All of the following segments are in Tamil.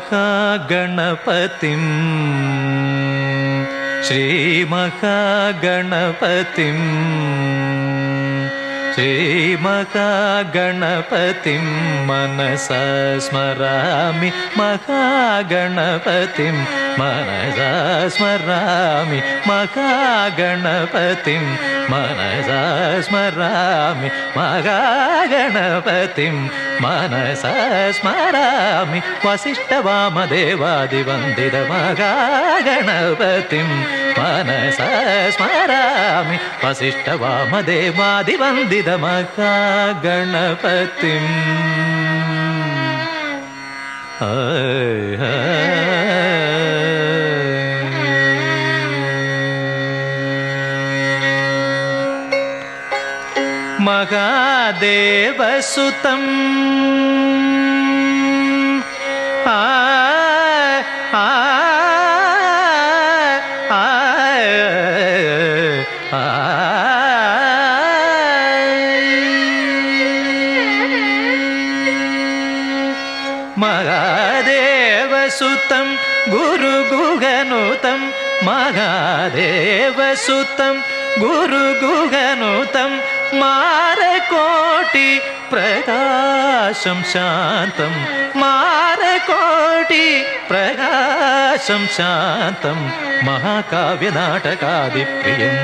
महागणपतिं श्रीमहागणपतिं श्रीमहागणपतिं मनसा स्मरामि महागणपतिं मनसा स्मरामि महागणपतिं मनसा स्मरामि महागणपतिं मनसा स्मरामि वसिष्ठवामदेवादिवन्दित महागणपतिं मनसा स्मरामि वसिष्ठवामदेवादिवन्दित महागणपतिं महादेवसुतं महादेवसुतं गुरुगुहनुतं महादेवसुतं गुरुगुहनुतं मारकोटि प्रकाशं शान्तं मारकोटि प्रकाशं शान्तं महाकाव्यनाटकादिप्रियं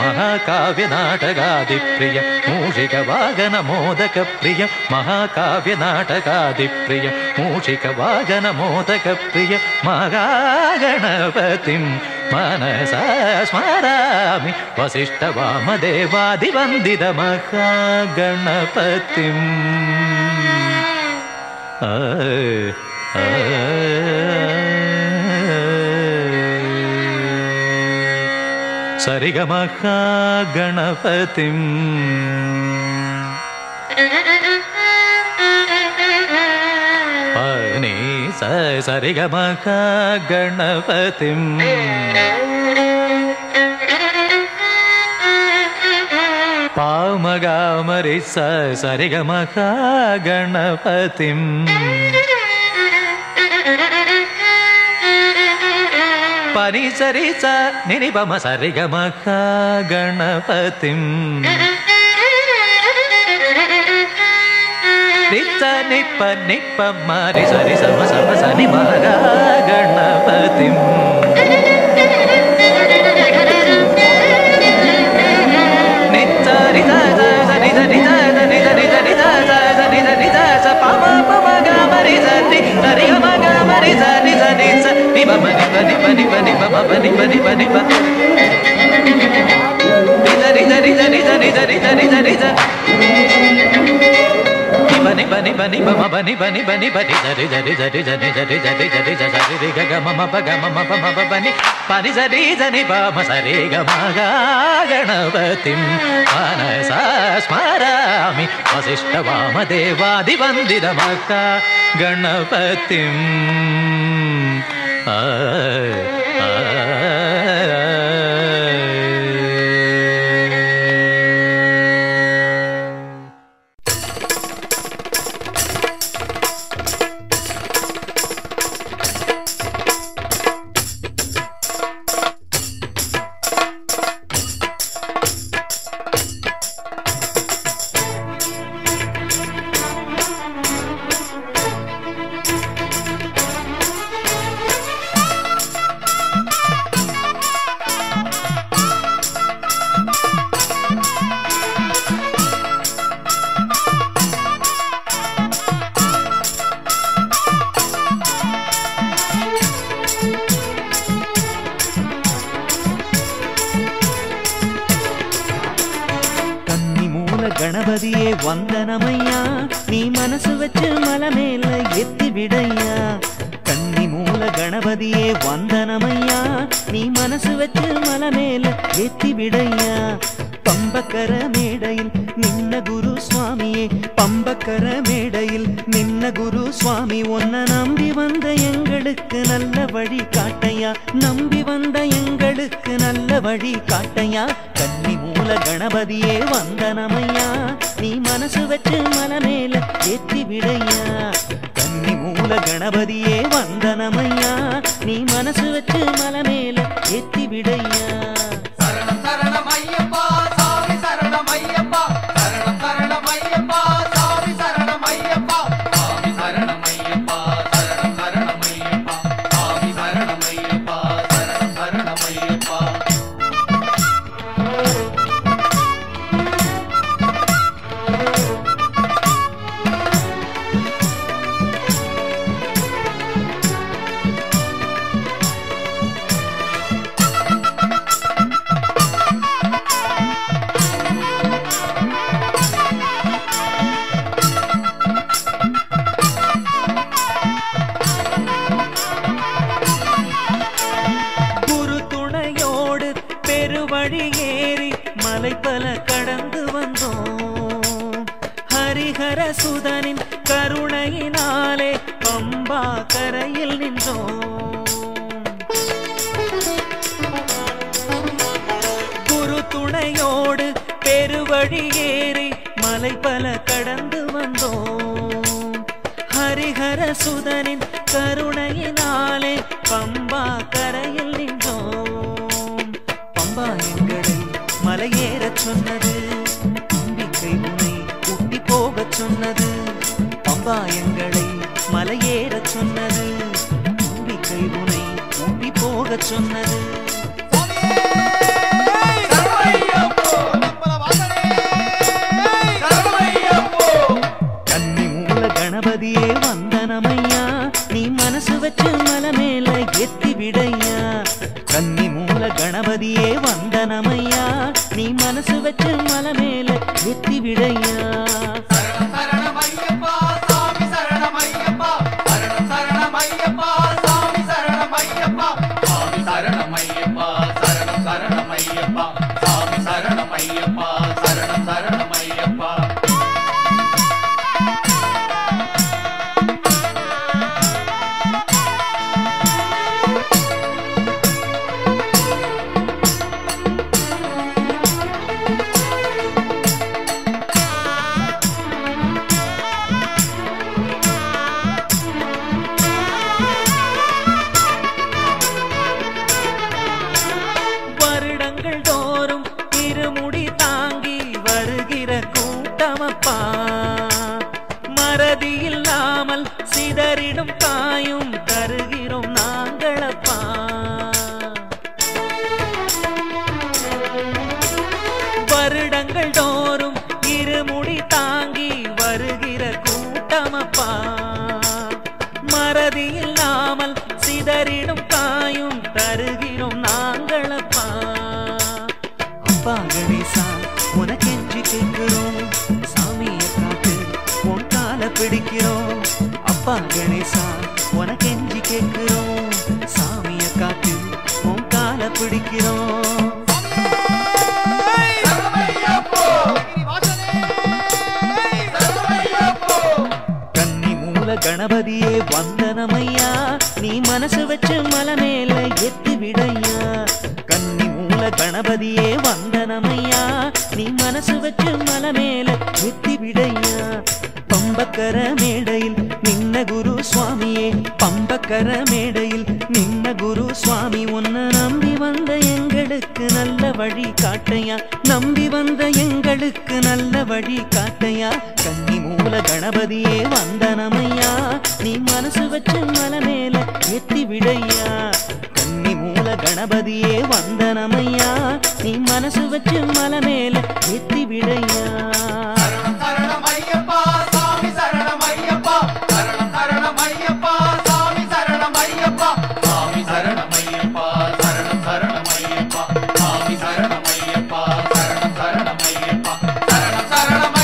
महाकाव्यनाटकादिप्रिय मूषिकवाहनमोदकप्रिय महाकाव्यनाटकादिप्रिय मूषिकवाहनमोदकप्रिय महागणपतिं मनसा स्मरामि वसिष्ठवामदेवादिवन्दित महागणपतिं सरिगमहागणपतिं पनी सरिगमहागणपतिं पामगामरि सरिगमहागणपतिं पनी सरि स निनि पम सरिगमहागणपतिं नित्त निप्प निप्प मारि सरि सम सम सनि महागणपतिं नित्त नित सनि सनि सनि सनि सनि सनि सनि स पम पम गमरि सनि सरि गम गमरि सनि सनि स नि पम नि पनि पनि पनि पम पनि पनि पनि प नि सरि सरि सनि सनि सनि सनि सनि स बनि बनि बनि बम बनि बनि बनि बनि सरि सरि सरि सनि सरि सरि सरि सरि रि ग ग म म प ग म म प म प नि पनि सरि सनि प म सरि ग म ग गणपतिं मनसा स्मरामि वसिष्ठवामदेवादिवन्दित महागणपतिं கணபதியே வந்தனமையா நீ மனசு வச்சு மலை மேல எத்தி விடையா கன்னி மூல கணபதியே வந்தனமையா நீ மனசு வச்சு மலை மேல எத்தி விடையா பம்பக்கர மேடையில் நின்ன குரு சுவாமியே பம்பக்கர மேடையில் நின்ன குரு சுவாமி ஒன்ன நம்பி வந்த எங்களுக்கு நல்ல வழி காட்டையா நம்பி வந்த எங்களுக்கு நல்ல வழி காட்டையா கன்னி மூல கணபதியே வந்தனமையா நீ மனசு வச்சு மலை மேல ஏத்தி விடையா கன்னி மூல கணபதியே வந்தனமையா நீ மனசு வச்சு மலை மேல ஏத்தி விடையா சரணம் சரணம் ஐயப்பா சாமி சரணம் ஐயப்பா சரணம் சரணம் ஐயப்பா சாமி சரணம் ஐயப்பா சாமி சரணம் ஐயப்பா சரணம் சரணம் ஐயப்பா சாமி சரணம் ஐயப்பா சரணம் சரணம் ஐயப்பா பெருவழி ஏறி மலை பல கடந்து வந்தோம் ஹரிஹர சுதனின் கருணையினாலே பம்பா கரையில் நின்றோம் குரு துணையோடு பெருவழி ஏறி மலை பல கடந்து வந்தோம் ஹரிஹர சுதனின் கருணையினாலே பம்பா கரையில் நின்றோம் பம்பா எங்களை மலையேறச் சொன்னது நம்பிக்கை உனை ஊட்டி போகச் சொன்னது பம்பா எங்களை மலையேறச் சொன்னது நம்பிக்கை உனை ஊட்டி போகச் சொன்னது கன்னி மூல கணபதியே வந்தனமையா நீ மனசு வச்சு மலை மேல எத்தி விடையா கன்னி மூல கணபதியே வந்தனமையா நீ மனசு வச்சு மலை மேல எத்தி விடையா சரணம் சரணம் ஐயப்பா சாமி சரணம் ஐயப்பா சரணம் சரணம் ஐயப்பா சாமி சரணம் ஐயப்பா சாமி சரணம் ஐயப்பா சரணம் சரணம் ஐயப்பா சாமி சரணம் ஐயப்பா சரணம் சரணம் ஐயப்பா வருடங்கள் தோறும் திருமுடி தாங்கி வருகிற கூட்டமப்பா மறதி இல்லாமல் சிதறிடும் தாயும் தருகிறோம் நாங்களப்பா வருடங்கள் தோறும் இருமுடி தாங்கி வருகிற கூட்டமப்பா மறதி இல்லாமல் சிதறிடும் தாயும் தருகிறோம் நாங்களப்பா அப்பா கணேசா உனக்கென்று கேட்கிறோம் சாமியை காட்டு உன் கால பிடிக்கிறோம் அப்பா கணேசா உனக்கென்று கேட்கிறோம் சாமியை காட்டு உன் கால பிடிக்கிறோம் கன்னி மூல கணபதியே வந்தனமையா நீ மனசு வச்சு மலை மேல எத்தி விடையா கன்னி மூல கணபதியே வந்தனமையா நீ மனசு வச்சு மலை மேல எத்தி விடையா பம்பக்கர மேடையில் நின்ன குரு சுவாமியே பம்பக்கர மேடையில் நின்ன குரு சுவாமி உன்ன நம்பி வந்த எங்களுக்கு நல்ல வழி காட்டையா நம்பி வந்த எங்களுக்கு நல்ல வழி காட்டையா கன்னி மூல கணபதியே வந்தனமையா நீ மனசு வச்சு மலை மேல எத்தி விடையா கன்னி மூல கணபதியே வந்தனமையா நீ மனசு வச்சு மலை மேல எத்தி விடையா சரணம் சரணம் ஐயப்பா சாமி சரணம் ஐயப்பா சரணம் சரணம் ஐயப்பா சாமி சரணம் ஐயப்பா சாமி சரணம் ஐயப்பா சரணம் சரணம் ஐயப்பா சாமி சரணம் ஐயப்பா சரணம் சரணம் ஐயப்பா சரணம் சரணம்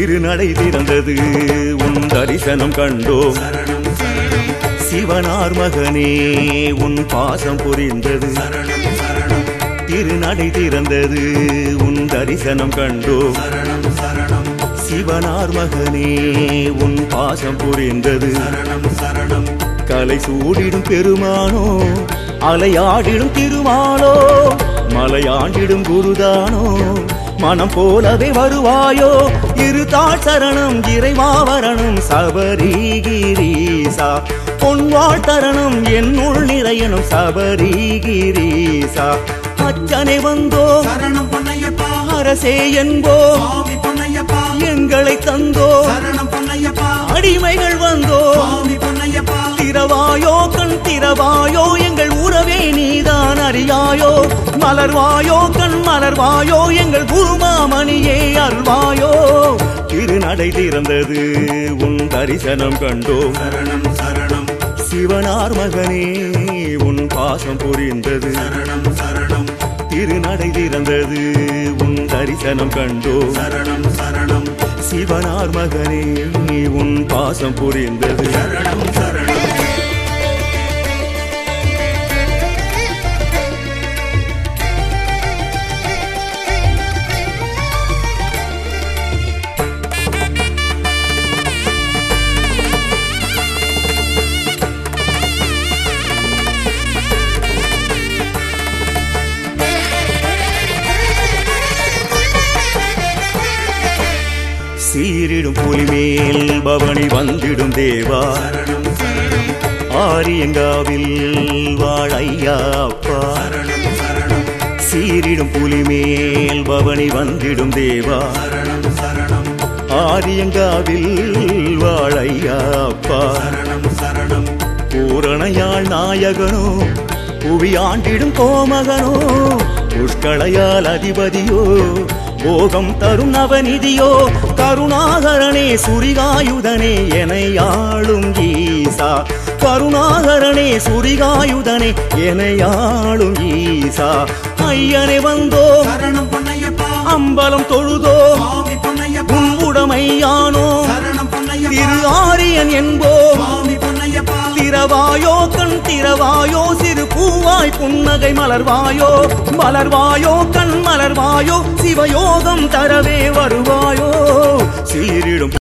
திருநடை திறந்தது உன் தரிசனம் கண்டோம் சிவனார் மகனே உன் பாசம் புரிந்தது திருநடை திறந்தது உன் தரிசனம் கண்டோம் சிவனார் மகனே உன் பாசம் புரிந்தது கலை சூடிடும் பெருமானோ அலையாடிடும் திருமாலோ மலையாண்டிடும் குருதானோ மனம் போலவே வருவாயோ இருதாள் சரணம் இறைவா வரணும் சபரிகிரீசா பொன்வாழ் தரணம் என்னுள் நிறையணும் சபரிகிரீசா அச்சனை வந்தோ சரணம் பொன்னையப்பா அரசே என்போ சுவாமி பொன்னையப்பா எங்களை தந்தோ சரணம் பொன்னையப்பா அடிமைகள் வந்தோ சுவாமி பொன்னையப்பா திரவாயோ கண் திரவாயோ எங்கள் உறவே நீதான் அறியாயோ மலர்வாயோ கண் மலர்வாயோ எங்கள் குருமாமணியே அல்வாயோ திருநடை திறந்தது உன் தரிசனம் கண்டோம் சரணம் சரணம் சிவனார் மகனே உன் பாசம் புரிந்தது சரணம் சரணம் திருநடை திறந்தது உன் தரிசனம் கண்டோம் சரணம் சரணம் சிவனார் மகனே உன் பாசம் புரிந்தது சரணம் சரணம் சீரிடும் புலிமேல் பவனி வந்திடும் தேவா ஆரியங்காவில் வாழையா அப்பா சீரிடும் புலிமேல் பவனி வந்திடும் தேவா ஆரியங்காவில் வாழையா அப்பா பூரணையாள் நாயகனோ புவியாண்டிடும் கோமகனோ புஷ்களையால் அதிபதியோ போகம் தரும் நவநிதியோ கருணாகரனே சுரிகாயுதனே எனையாளும் ஈசா கருணாகரனே சுரிகாயுதனே எனையாளும் ஈசா ஐயனை வந்தோ சரணம் பொன்னையப்பா அம்பலம் தொழுதோ சுவாமி பொன்னையப்பா உன் உடமையானோ சரணம் பொன்னையப்பா திரு ஆரியன் என்போ சுவாமி பொன்னையப்பா திரவாயோ கண் திரவாயோ சிறு பூவாய் புன்னகை மலர்வாயோ மலர்வாயோ கண் மலர்வாயோ சிவயோகம் தரவே வருவாயோ சீரிடும்